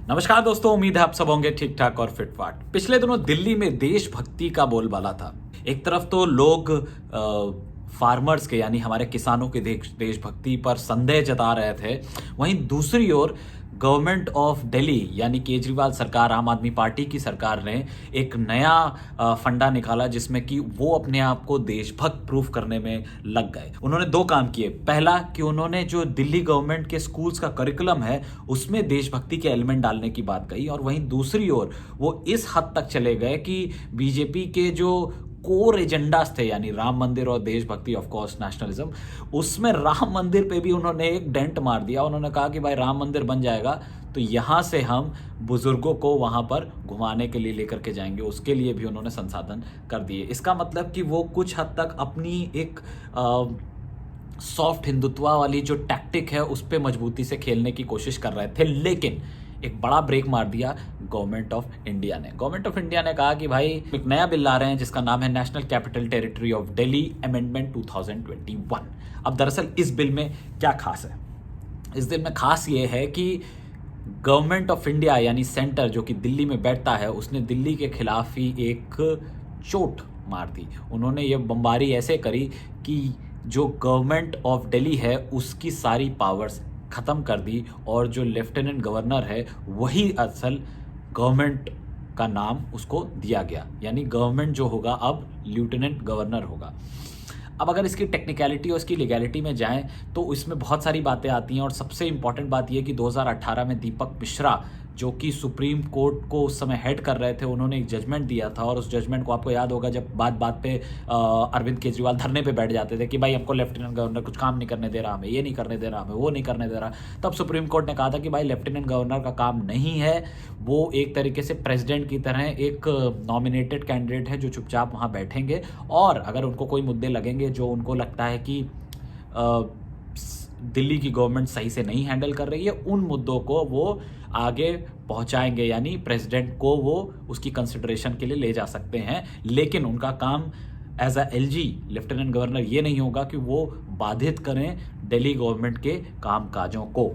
नमस्कार दोस्तों, उम्मीद है आप सब होंगे ठीक ठाक और फिट फाट। पिछले दिनों दिल्ली में देशभक्ति का बोलबाला था। एक तरफ तो लोग फार्मर्स के यानी हमारे किसानों के देशभक्ति पर संदेह जता रहे थे, वहीं दूसरी ओर गवर्नमेंट ऑफ दिल्ली यानी केजरीवाल सरकार, आम आदमी पार्टी की सरकार ने एक नया फंडा निकाला जिसमें कि वो अपने आप को देशभक्त प्रूफ करने में लग गए। उन्होंने दो काम किए। पहला कि उन्होंने जो दिल्ली गवर्नमेंट के स्कूल्स का करिकुलम है उसमें देशभक्ति के एलिमेंट डालने की बात कही, और वहीं दूसरी ओर वो इस हद तक चले गए कि बीजेपी के जो कोर एजेंडास थे यानी राम मंदिर और देशभक्ति, ऑफ कोर्स नेशनलिज्म, उसमें राम मंदिर पे भी उन्होंने एक डेंट मार दिया। उन्होंने कहा कि भाई राम मंदिर बन जाएगा तो यहाँ से हम बुजुर्गों को वहाँ पर घुमाने के लिए लेकर के जाएंगे, उसके लिए भी उन्होंने संसाधन कर दिए। इसका मतलब कि वो कुछ हद तक अपनी एक सॉफ्ट हिंदुत्व वाली जो टैक्टिक है उस पर मजबूती से खेलने की कोशिश कर रहे थे, लेकिन एक बड़ा ब्रेक मार दिया गवर्नमेंट ऑफ इंडिया ने। गवर्नमेंट ऑफ इंडिया ने कहा कि भाई एक नया बिल ला रहे हैं जिसका नाम है national capital territory of Delhi amendment 2021। अब दरअसल इस बिल में क्या खास है? इस बिल में खास ये है कि गवर्नमेंट ऑफ इंडिया यानी सेंटर जो कि दिल्ली में बैठता है, उसने दिल्ली के खिलाफ ही एक चोट मार दी। उन्होंने ये बमबारी ऐसे करी कि जो गवर्नमेंट ऑफ दिल्ली है उसकी सारी पावर्स ख़त्म कर दी, और जो लेफ्टिनेंट गवर्नर है वही असल गवर्नमेंट का नाम उसको दिया गया, यानी गवर्नमेंट जो होगा अब लेफ्टिनेंट गवर्नर होगा। अब अगर इसकी टेक्निकलिटी और इसकी लीगैलिटी में जाएं तो इसमें बहुत सारी बातें आती हैं, और सबसे इंपॉर्टेंट बात यह कि 2018 में दीपक मिश्रा जो कि सुप्रीम कोर्ट को उस समय हेड कर रहे थे, उन्होंने एक जजमेंट दिया था, और उस जजमेंट को आपको याद होगा जब बात बात पे अरविंद केजरीवाल धरने पे बैठ जाते थे कि भाई हमको लेफ्टिनेंट गवर्नर कुछ काम नहीं करने दे रहा, हमें ये नहीं करने दे रहा, हमें वो नहीं करने दे रहा। तब सुप्रीम कोर्ट ने कहा था कि भाई लेफ्टिनेंट गवर्नर का काम नहीं है, वो एक तरीके से प्रेसिडेंट की तरह एक नॉमिनेटेड कैंडिडेट है जो चुपचाप वहाँ बैठेंगे, और अगर उनको कोई मुद्दे लगेंगे जो उनको लगता है कि दिल्ली की गवर्नमेंट सही से नहीं हैंडल कर रही है, उन मुद्दों को वो आगे पहुंचाएंगे, यानी प्रेसिडेंट को वो उसकी कंसिडरेशन के लिए ले जा सकते हैं। लेकिन उनका काम as a LG lieutenant governor ये नहीं होगा कि वो बाधित करें दिल्ली गवर्नमेंट के कामकाजों को।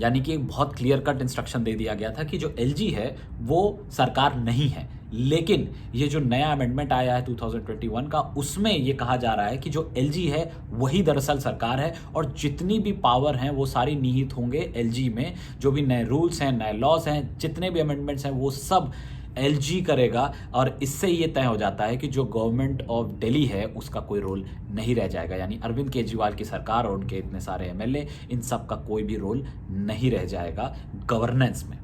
यानी कि एक बहुत क्लियर कट इंस्ट्रक्शन दे दिया गया था कि जो एलजी है वो सरकार नहीं है। लेकिन ये जो नया अमेंडमेंट आया है 2021 का, उसमें ये कहा जा रहा है कि जो एलजी है वही दरअसल सरकार है, और जितनी भी पावर हैं वो सारी निहित होंगे एलजी में। जो भी नए रूल्स हैं, नए लॉज हैं, जितने भी अमेंडमेंट्स हैं वो सब एलजी करेगा, और इससे ये तय हो जाता है कि जो गवर्नमेंट ऑफ दिल्ली है उसका कोई रोल नहीं रह जाएगा, यानी अरविंद केजरीवाल की सरकार और उनके इतने सारे एमएलए, इन सब का कोई भी रोल नहीं रह जाएगा गवर्नेंस में।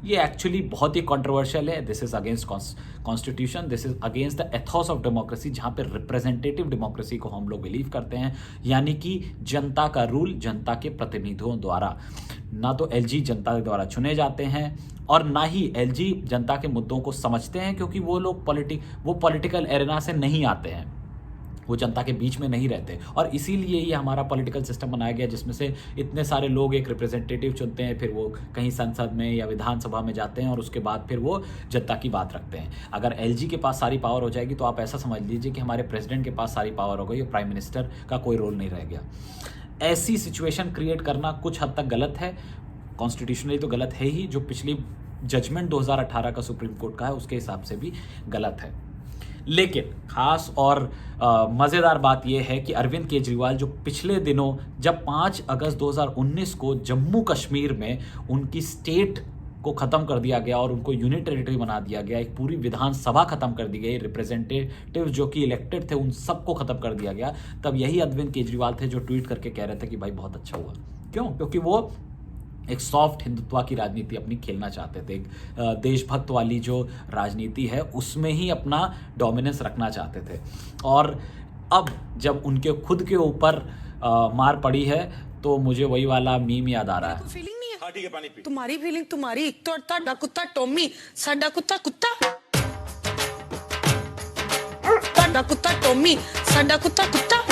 ये एक्चुअली बहुत ही कंट्रोवर्शियल है। This is against constitution, this is against the Athos of democracy, जहां पे रिप्रेजेंटेटिव डेमोक्रेसी को हम लोग बिलीव करते हैं, यानी कि जनता का रूल जनता के प्रतिनिधियों द्वारा। ना तो एलजी जनता द्वारा चुने जाते हैं और ना ही एलजी जनता के मुद्दों को समझते हैं, क्योंकि वो लोग पॉलिटिकल एरेना से नहीं आते हैं, वो जनता के बीच में नहीं रहते। और इसीलिए ये हमारा पॉलिटिकल सिस्टम बनाया गया जिसमें से इतने सारे लोग एक रिप्रेजेंटेटिव चुनते हैं, फिर वो कहीं संसद में या विधानसभा में जाते हैं, और उसके बाद फिर वो जनता की बात रखते हैं। अगर एलजी के पास सारी पावर हो जाएगी तो आप ऐसा समझ लीजिए कि हमारे प्रेसिडेंट के पास सारी पावर हो गई और प्राइम मिनिस्टर का कोई रोल नहीं रह गया। ऐसी सिचुएशन क्रिएट करना कुछ हद तक गलत है, कॉन्स्टिट्यूशनली तो गलत है ही, जो पिछली जजमेंट 2018 का सुप्रीम कोर्ट का है उसके हिसाब से भी गलत है। लेकिन खास और मज़ेदार बात यह है कि अरविंद केजरीवाल जो पिछले दिनों जब 5 अगस्त 2019 को जम्मू कश्मीर में उनकी स्टेट को ख़त्म कर दिया गया और उनको यूनिट टेरिटरी बना दिया गया, एक पूरी विधानसभा ख़त्म कर दी गई, रिप्रेजेंटेटिव जो कि इलेक्टेड थे उन सबको ख़त्म कर दिया गया, तब यही अरविंद केजरीवाल थे जो ट्वीट करके कह रहे थे कि भाई बहुत अच्छा हुआ। क्यों? क्योंकि वो एक सॉफ्ट हिंदुत्व की राजनीति अपनी खेलना चाहते थे, एक देशभक्त वाली जो राजनीति है उसमें ही अपना डोमिनेंस रखना चाहते थे। और अब जब उनके खुद के ऊपर मार पड़ी है तो मुझे वही वाला मीम याद आ रहा है। फीलिंग नहीं है? हाँ, ठीक है, पानी पी। तुम्हारी फीलिंग तुम्हारी, तो कुत्ता टॉमी, साडा कुत्ता कुत्ता, कुत्ता टॉमी, साडा कुत्ता कुत्ता।